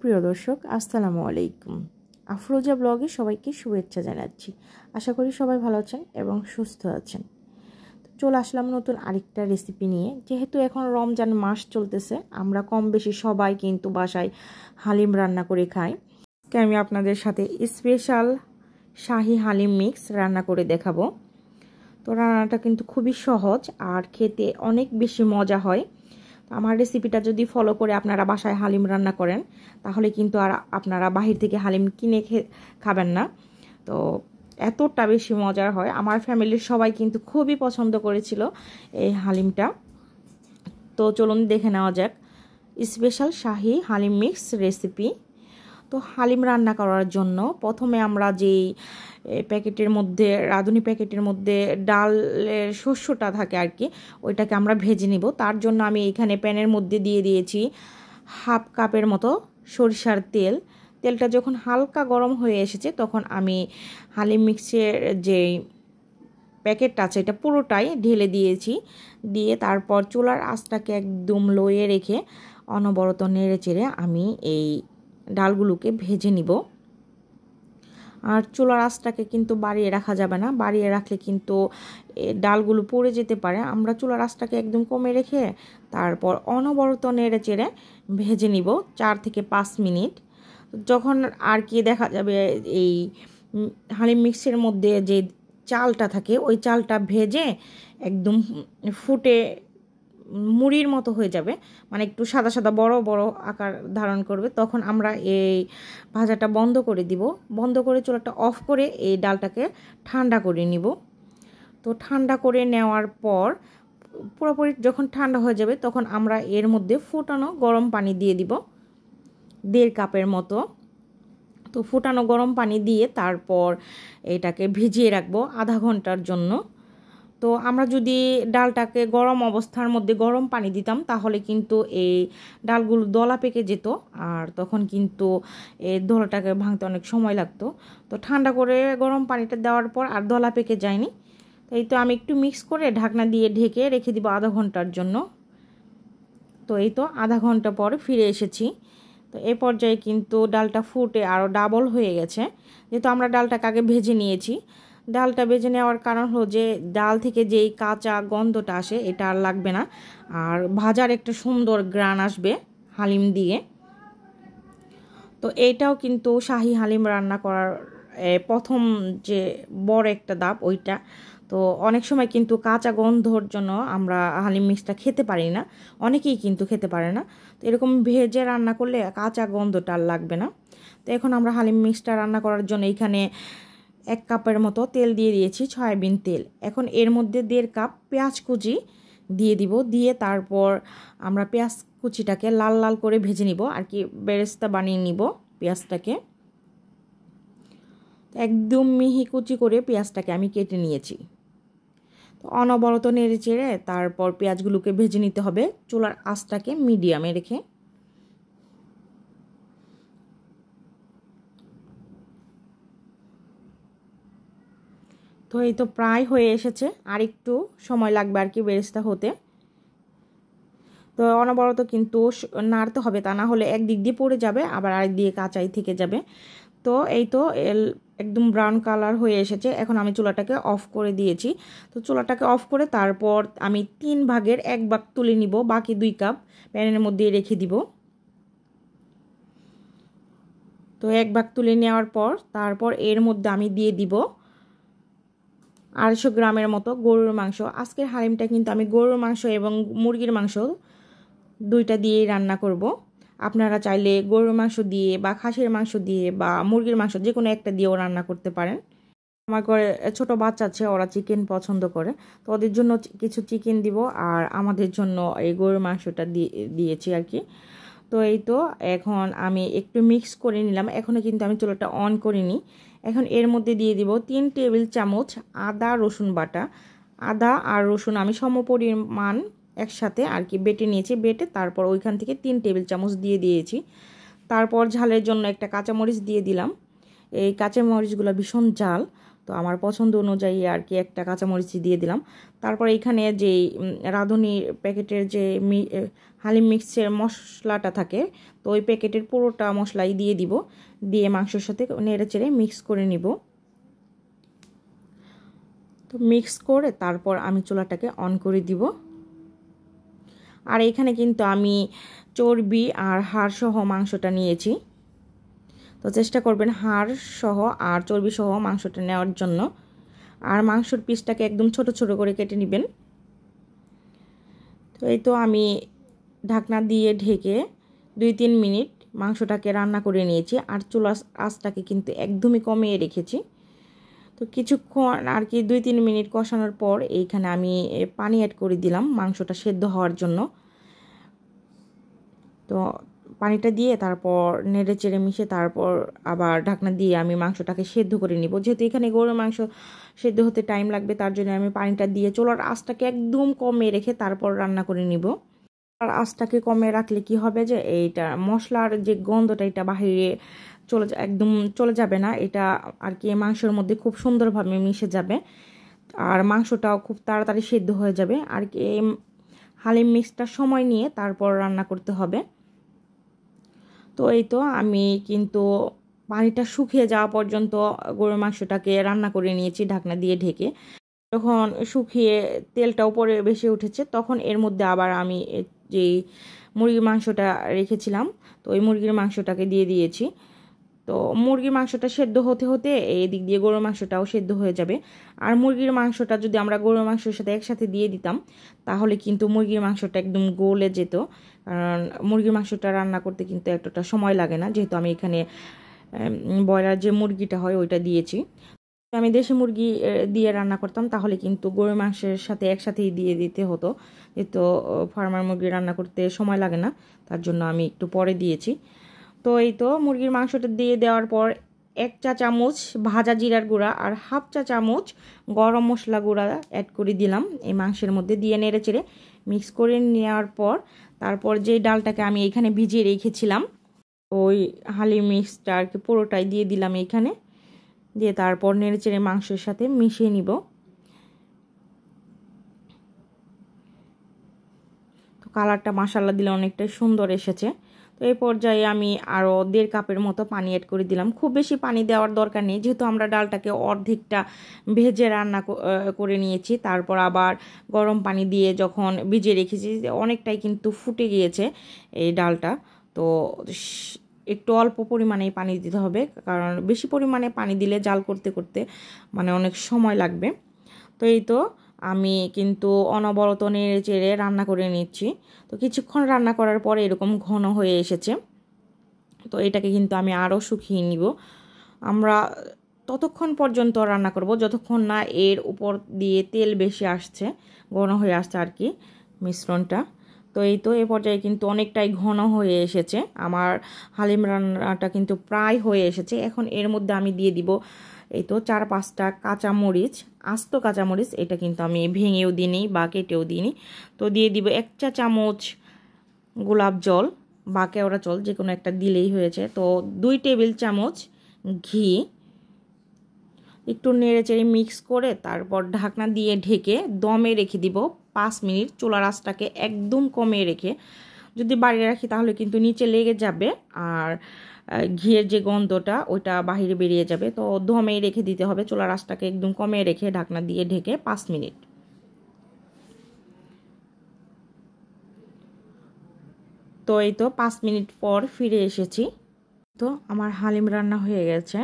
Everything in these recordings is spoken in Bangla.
প্রিয় দর্শক, আসসালামু আলাইকুম। আফরোজা ব্লগে সবাইকে শুভেচ্ছা জানাচ্ছি। আশা করি সবাই ভালো আছেন এবং সুস্থ আছেন। চলে আসলাম নতুন আরেকটা রেসিপি নিয়ে। যেহেতু এখন রমজান মাস চলতেছে, আমরা কম বেশি সবাই কিন্তু বাসায় হালিম রান্না করে খাই। আমি আপনাদের সাথে স্পেশাল শাহি হালিম মিক্স রান্না করে দেখাবো। তো রান্নাটা কিন্তু খুবই সহজ আর খেতে অনেক বেশি মজা হয়। আমার রেসিপিটা যদি ফলো করে আপনারা বাসায় হালিম রান্না করেন, তাহলে কিন্তু আর আপনারা বাহির থেকে হালিম কিনে খাবেন না। তো এতটা বেশি মজার হয়। আমার ফ্যামিলির সবাই কিন্তু খুবই পছন্দ করেছিল এই হালিমটা। তো চলুন দেখে নেওয়া যাক স্পেশাল শাহি হালিম মিক্স রেসিপি। তো হালিম রান্না করার জন্য প্রথমে আমরা যেই প্যাকেটের মধ্যে রাঁধুনি প্যাকেটের মধ্যে ডালের শস্যটা থাকে আর কি, ওইটাকে আমরা ভেজে নিব। তার জন্য আমি এখানে প্যানের মধ্যে দিয়ে দিয়েছি হাফ কাপের মতো সরিষার তেল। তেলটা যখন হালকা গরম হয়ে এসেছে, তখন আমি হালিম মিক্সের যে প্যাকেটটা আছে এটা পুরোটাই ঢেলে দিয়েছি। দিয়ে তারপর চুলার আঁচটাকে একদম লোয়ে রেখে অনবরত নেড়ে চেড়ে আমি এই ডালগুলোকে ভেজে নিব। আর চুলার আঁচটাকে কিন্তু বাড়িয়ে রাখা যাবে না, বাড়িয়ে রাখলে কিন্তু ডালগুলো পুড়ে যেতে পারে। আমরা চুলার আঁচটাকে একদম কমে রেখে তারপর অনবরত নেড়ে চেড়ে ভেজে নিব 4 থেকে 5 মিনিট। যখন আর কি দেখা যাবে এই হালিম মিক্সের মধ্যে যে চালটা থাকে, ওই চালটা ভেজে একদম ফুটে মুড়ির মতো হয়ে যাবে, মানে একটু সাদা সাদা বড় বড় আকার ধারণ করবে, তখন আমরা এই ভাজাটা বন্ধ করে দিব। বন্ধ করে চুলাটা অফ করে এই ডালটাকে ঠান্ডা করে নিব। তো ঠান্ডা করে নেওয়ার পর পুরোপুরি যখন ঠান্ডা হয়ে যাবে, তখন আমরা এর মধ্যে ফুটানো গরম পানি দিয়ে দিব 1.5 কাপের মতো। তো ফুটানো গরম পানি দিয়ে তারপর এটাকে ভিজিয়ে রাখবো আধা ঘন্টার জন্য। তো আমরা যদি ডালটাকে গরম অবস্থার মধ্যে গরম পানি দিতাম, তাহলে কিন্তু এই ডালগুলো দলা পেকে যেত, আর তখন কিন্তু এই দলাটাকে ভাঙতে অনেক সময় লাগতো। তো ঠান্ডা করে গরম পানিটা দেওয়ার পর আর দলা পেকে যায়নি। তো এই তো আমি একটু মিক্স করে ঢাকনা দিয়ে ঢেকে রেখে দিব আধা ঘন্টার জন্য। তো এই তো আধা ঘন্টা পর ফিরে এসেছি। তো এই পর্যায়ে কিন্তু ডালটা ফুটে আরও ডাবল হয়ে গেছে, যেহেতু আমরা ডালটাকে আগে ভেজে নিয়েছি। ডালটা ভেজে নেওয়ার কারণ হলো যে ডাল থেকে যেই কাঁচা গন্ধটা আসে, এটা আর লাগবে না, আর ভাজার একটা সুন্দর গ্রান আসবে হালিম দিয়ে। তো এইটাও কিন্তু শাহি হালিম রান্না করার প্রথম যে বড় একটা ধাপ ওইটা। তো অনেক সময় কিন্তু কাঁচা গন্ধর জন্য আমরা হালিম মিক্সটা খেতে পারি না, অনেকেই কিন্তু খেতে পারে না। তো এরকম ভেজে রান্না করলে কাঁচা গন্ধটা আর লাগবে না। তো এখন আমরা হালিম মিক্সটা রান্না করার জন্য এখানে 1 কাপের মতো তেল দিয়ে দিয়েছি, সয়াবিন তেল। এখন এর মধ্যে 1.5 কাপ পেঁয়াজ কুচি দিয়ে দিব। দিয়ে তারপর আমরা পেঁয়াজ কুচিটাকে লাল লাল করে ভেজে নিব আর কি, বেরেস্তা বানিয়ে নিব পেঁয়াজটাকে। একদম মিহি কুচি করে পেঁয়াজটাকে আমি কেটে নিয়েছি। তো অনবরত নেড়ে চেড়ে তারপর পেঁয়াজগুলোকে ভেজে নিতে হবে চুলার আঁচটাকে মিডিয়ামে রেখে। তো এই তো প্রায় হয়ে এসেছে, আর একটু সময় লাগবে আর কি বেরেস্তা হতে। তো অনবরত কিন্তু নাড়তে হবে, তা না হলে একদিক দিয়ে পড়ে যাবে, আবার আরেক দিয়ে কাঁচাই থেকে যাবে। তো এই তো একদম ব্রাউন কালার হয়ে এসেছে। এখন আমি চুলাটাকে অফ করে দিয়েছি। তো চুলাটাকে অফ করে তারপর আমি 3 ভাগের 1 ভাগ তুলে নিব, বাকি 2 কাপ প্যানের মধ্যে রেখে দিব। তো 1 ভাগ তুলে নেওয়ার পর তারপর এর মধ্যে আমি দিয়ে দিব 250 গ্রামের মতো গরুর মাংস। আজকের হালিমটা কিন্তু আমি গরুর মাংস এবং মুরগির মাংস দুইটা দিয়েই রান্না করব। আপনারা চাইলে গরুর মাংস দিয়ে বা খাসির মাংস দিয়ে বা মুরগির মাংস যে কোনো একটা দিয়েও রান্না করতে পারেন। আমার ঘরে ছোট বাচ্চা আছে, ওরা চিকেন পছন্দ করে, তো ওদের জন্য কিছু চিকেন দিব, আর আমাদের জন্য এই গরুর মাংসটা দিয়েছি আর কি। তো এই তো এখন আমি একটু মিক্স করে নিলাম। এখনও কিন্তু আমি চুলাটা অন করিনি। এখন এর মধ্যে দিয়ে দিব 3 টেবিল চামচ আদা রসুন বাটা। আদা আর রসুন আমি সমপরিমাণ একসাথে আর কি বেটে নিয়েছি, বেটে তারপর ওইখান থেকে 3 টেবিল চামচ দিয়ে দিয়েছি। তারপর ঝালের জন্য একটা কাঁচামরিচ দিয়ে দিলাম। এই কাঁচামরিচগুলো ভীষণ ঝাল, তো আমার পছন্দ অনুযায়ী আর কি একটা কাঁচামরিচ দিয়ে দিলাম। তারপর এখানে যে রাঁধুনি প্যাকেটের যে হালিম মিক্সের মশলাটা থাকে, তো ওই প্যাকেটের পুরোটা মশলাই দিয়ে দিব, দিয়ে মাংসের সাথে নেড়ে চেড়ে মিক্স করে নিব। তো মিক্স করে তারপর আমি চুলাটাকে অন করে দিব। আর এখানে কিন্তু আমি চর্বি আর হাড় সহ মাংসটা নিয়েছি, তো চেষ্টা করবেন হাড় সহ আর চর্বি সহ মাংসটা নেওয়ার জন্য। আর মাংসর পিসটাকে একদম ছোট ছোট করে কেটে নেবেন। তো এই তো আমি ঢাকনা দিয়ে ঢেকে 2-3 মিনিট মাংসটাকে রান্না করে নিয়েছি। আর চুলার আঁচটাকে কিন্তু একদমই কমিয়ে রেখেছি। তো কিছুক্ষণ আর কি 2-3 মিনিট কষানোর পর এইখানে আমি পানি অ্যাড করে দিলাম মাংসটা সেদ্ধ হওয়ার জন্য। তো পানিটা দিয়ে তারপর নেড়ে চেড়ে মিশে তারপর আবার ঢাকনা দিয়ে আমি মাংসটাকে সেদ্ধ করে নিব। যেহেতু এখানে গরুর মাংস সেদ্ধ হতে টাইম লাগবে, তার জন্য আমি পানিটা দিয়ে চুলার আঁচটাকে একদম কমে রেখে তারপর রান্না করে নিব। আর আঁচটাকে কমে রাখলে কি হবে যে এইটা মশলার যে গন্ধটা এটা বাহিরে একদম চলে যাবে না, এটা আর কি মাংসের মধ্যে খুব সুন্দরভাবে মিশে যাবে আর মাংসটাও খুব তাড়াতাড়ি সেদ্ধ হয়ে যাবে। আর কি হালিম মিক্সটা সময় নিয়ে তারপর রান্না করতে হবে। তো এই তো আমি কিন্তু পানিটা শুকিয়ে যাওয়া পর্যন্ত গরুর মাংসটাকে রান্না করে নিয়েছি ঢাকনা দিয়ে ঢেকে। যখন শুকিয়ে তেলটা উপরে ভেসে উঠেছে তখন এর মধ্যে আবার আমি যেই মুরগির মাংসটা রেখেছিলাম, তো ওই মুরগির মাংসটাকে দিয়ে দিয়েছি। তো মুরগির মাংসটা সেদ্ধ হতে হতে এই দিক দিয়ে গরুর মাংসটাও সেদ্ধ হয়ে যাবে। আর মুরগির মাংসটা যদি আমরা গরুর মাংসের সাথে একসাথে দিয়ে দিতাম তাহলে কিন্তু মুরগির মাংসটা একদম গলে যেত, কারণ মুরগির মাংসটা রান্না করতে কিন্তু এতটা সময় লাগে না, যেহেতু আমি এখানে ব্রয়লার যে মুরগিটা হয় ওইটা দিয়েছি। আমি দেশি মুরগি দিয়ে রান্না করতাম তাহলে কিন্তু গরুর মাংসের সাথে একসাথেই দিয়ে দিতে হতো, যেহেতু ফার্মার মুরগি রান্না করতে সময় লাগে না, তার জন্য আমি একটু পরে দিয়েছি। তো এই তো মুরগির মাংসটা দিয়ে দেওয়ার পর 1 চা চামচ ভাজা জিরার গুঁড়া আর 1/2 চা চামচ গরম মশলা গুঁড়া অ্যাড করে দিলাম এই মাংসের মধ্যে, দিয়ে নেড়ে চেড়ে মিক্স করে নেওয়ার পর তারপর যে ডালটাকে আমি এখানে ভিজিয়ে রেখেছিলাম ওই হালিম মিক্সটা আর কি পুরোটাই দিয়ে দিলাম এইখানে, দিয়ে তারপর নেড়ে চেড়ে মাংসের সাথে মিশিয়ে নিব। তো কালারটা মাশাআল্লাহ দিলে অনেকটাই সুন্দর এসেছে। তো এই পর্যায়ে আমি আরও 1.5 কাপের মতো পানি অ্যাড করে দিলাম। খুব বেশি পানি দেওয়ার দরকার নেই, যেহেতু আমরা ডালটাকে অর্ধেকটা ভেজে রান্না করে নিয়েছি, তারপর আবার গরম পানি দিয়ে যখন ভিজিয়ে রেখেছি অনেকটাই কিন্তু ফুটে গিয়েছে এই ডালটা। তো একটু অল্প পরিমাণেই পানি দিতে হবে, কারণ বেশি পরিমাণে পানি দিলে জাল করতে করতে মানে অনেক সময় লাগবে। তো এই তো আমি কিন্তু অনবরত নেড়ে চেড়ে রান্না করে নিচ্ছি। তো কিছুক্ষণ রান্না করার পরে এরকম ঘন হয়ে এসেছে। তো এটাকে কিন্তু আমি আরও শুকিয়ে নিব। আমরা ততক্ষণ পর্যন্ত রান্না করব যতক্ষণ না এর উপর দিয়ে তেল বেশি আসছে, ঘন হয়ে আসছে আর কি মিশ্রণটা। তো এই তো এ পর্যায়ে কিন্তু অনেকটাই ঘন হয়ে এসেছে, আমার হালিম রান্নাটা কিন্তু প্রায় হয়ে এসেছে। এখন এর মধ্যে আমি দিয়ে দিব এই তো 4-5টা কাঁচামরিচ, আস্ত কাঁচামরিচ, এটা কিন্তু আমি ভেঙেও দিইনি বা কেটেও দিইনি। তো দিয়ে দিব 1 চা চামচ গোলাপ জল বা কেওড়া জল, যে কোনো একটা দিলেই হয়েছে। তো 2 টেবিল চামচ ঘি, একটু নেড়ে চেড়ে মিক্স করে তারপর ঢাকনা দিয়ে ঢেকে দমে রেখে দিব 5 মিনিট। চুলার আঁচটাকে একদম কমিয়ে রেখে, যদি বাড়িয়ে রাখি তাহলে কিন্তু নিচে লেগে যাবে আর ঘিয়ের যে গন্ধটা ওইটা বাহিরে বেরিয়ে যাবে। তো দমে রেখে দিতে হবে, চুলার আঁচটাকে একদম কমিয়ে রেখে ঢাকনা দিয়ে ঢেকে 5 মিনিট। তো এই তো 5 মিনিট পর ফিরে এসেছি। তো আমার হালিম রান্না হয়ে গেছে।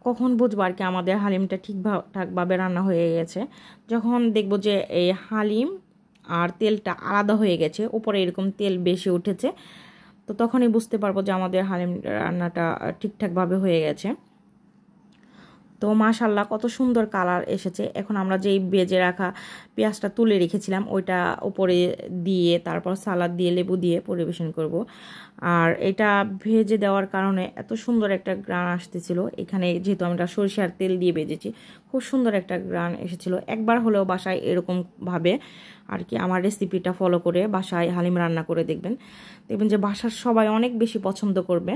কখন বুঝবো আর কি আমাদের হালিমটা ঠিকঠাকভাবে রান্না হয়ে গেছে? যখন দেখবো যে এই হালিম আর তেলটা আলাদা হয়ে গেছে, উপরে এরকম তেল বেশি উঠেছে, তো তখনই বুঝতে পারবো যে আমাদের হালিম রান্নাটা ঠিকঠাকভাবে হয়ে গেছে। তো মাশাআল্লাহ কত সুন্দর কালার এসেছে। এখন আমরা যেই ভেজে রাখা পেঁয়াজটা তুলে রেখেছিলাম ওইটা উপরে দিয়ে তারপর সালাদ দিয়ে লেবু দিয়ে পরিবেশন করব। আর এটা ভেজে দেওয়ার কারণে এত সুন্দর একটা গ্রান আসতেছিল, এখানে যেহেতু আমরা সরিষার তেল দিয়ে ভেজেছি খুব সুন্দর একটা গ্রান এসেছিল। একবার হলেও বাসায় এরকমভাবে আর কি আমার রেসিপিটা ফলো করে বাসায় হালিম রান্না করে দেখবেন, দেখবেন যে বাসার সবাই অনেক বেশি পছন্দ করবে।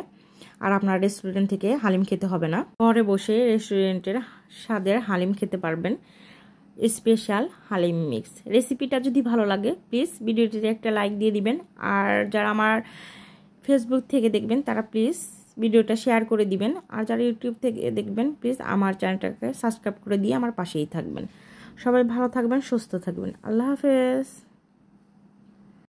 আর আপনার রেস্টুরেন্ট থেকে হালিম খেতে হবে না, ঘরে বসে রেস্টুরেন্টের স্বাদের হালিম খেতে পারবেন। স্পেশাল হালিম মিক্স রেসিপিটা যদি ভালো লাগে প্লিজ ভিডিওটিতে একটা লাইক দিয়ে দিবেন। আর যারা আমার ফেসবুক থেকে দেখবেন তারা প্লিজ ভিডিওটা শেয়ার করে দিবেন। আর যারা ইউটিউব থেকে দেখবেন প্লিজ আমার চ্যানেলটাকে সাবস্ক্রাইব করে দিয়ে আমার পাশেই থাকবেন। সবাই ভালো থাকবেন, সুস্থ থাকবেন। আল্লাহ হাফেজ।